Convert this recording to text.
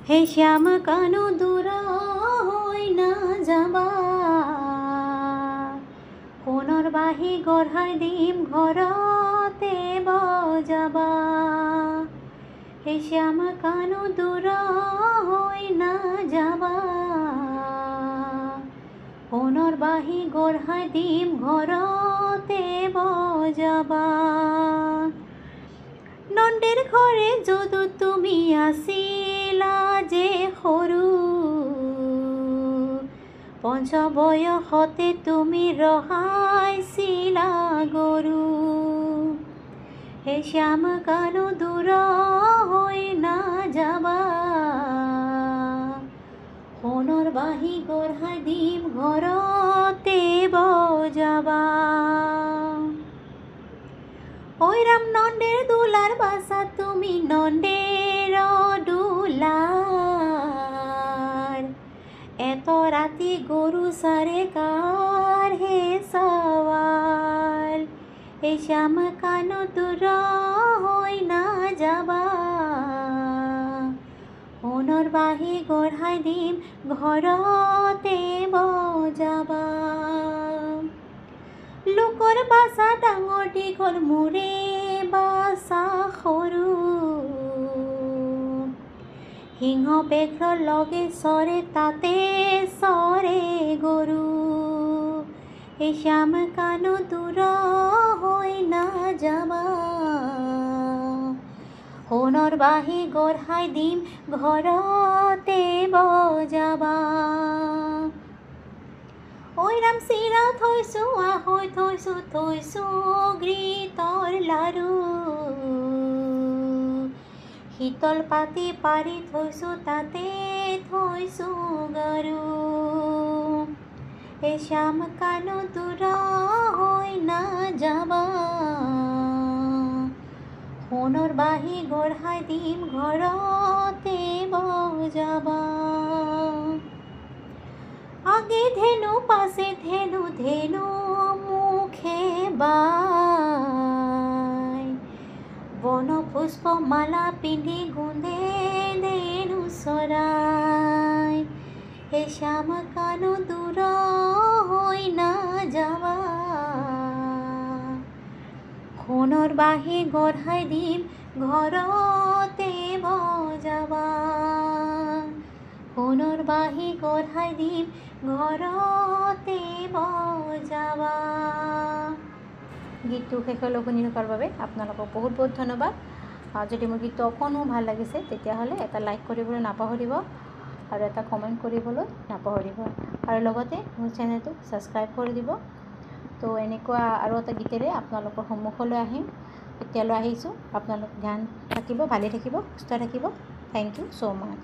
হে শ্যাম কানু দূৰ হৈ নাযাবা, সোণৰ বাঁহী গঢ়াই দিম ঘৰতে বজাবা। হে শ্যাম কানু দূৰ হৈ নাযাবা, সোণৰ বাঁহী গঢ়াই দিম ঘৰতে বজাবা। নন্দীৰ ঘৰে যদু তুমি আছিলা যে সৰু, পঞ্চবয়সতে তুমি ৰহাইছিলা গৰু। হে শ্যাম কানু দূৰ হৈ নাযাবা, সোণৰ বাঁহী গঢ়াই দিম ঘৰতে বজাবা। ঐ ৰাম নন্দেৰ দুলাৰ বাছা তুমি নন্দেৰ দুলাৰ, এত ৰাতি গৰু চাৰে কাৰ হে সৱাল। হে শ্যাম কানু দূৰ হৈ নাযাবা, সোণৰ বাঁহী গঢ়াই দিম ঘৰতে বজাবা। লোকৰ বাছা ডাঙৰ দীঘল মোৰে বাছা সৰু, সিংহ বেঘ্ৰ লগে চৰে তাতে চৰে গৰু। হে শ্যাম কানু দূৰ হৈ নাযাবা, সোণৰ বাঁহী গঢ়াই দিম ঘৰতে বজাবা। ঐ ৰাম চিৰা থৈছোঁ আহৈ থৈছোঁ থৈছোঁ ঘৃতৰ লাৰু, শীতল পাতি পাৰি থৈছোঁ তাতে থৈছোঁ গাৰু। হে শ্যাম কানু দূৰ হৈ নাযাবা, সোণৰ বাঁহী গঢ়াই দিম ঘৰতে বজাবা। আগে ধেনু পাছে ধেনু ধেনু মুখে বাই, বন পুষ্প মালা পিন্ধি গুন্ধে ধেনু চৰাই। হে শ্যাম কানু দূৰ হৈ নাযাবা, সোণৰ বাঁহী গঢ়াই দিম ঘৰতে বজাবা। সোণৰ বাঁহী গঢ়াই দিম ঘৰতে বজাবা। গীতটো শেষলৈ শুনি থকাৰ বাবে আপোনালোকক বহুত বহুত ধন্যবাদ। যদি মোৰ গীতটো অকণো ভাল লাগিছে তেতিয়াহ'লে এটা লাইক কৰিবলৈ নাপাহৰিব আৰু এটা কমেণ্ট কৰিবলৈ নাপাহৰিব, আৰু লগতে মোৰ চেনেলটো ছাবস্ক্ৰাইব কৰি দিব। তো এনেকুৱা আৰু এটা গীতেৰে আপোনালোকৰ সন্মুখলৈ আহিম। এতিয়ালৈ আহিছোঁ, আপোনালোক ধ্যান থাকিব, ভালে থাকিব, সুস্থ থাকিব। Thank you so' much.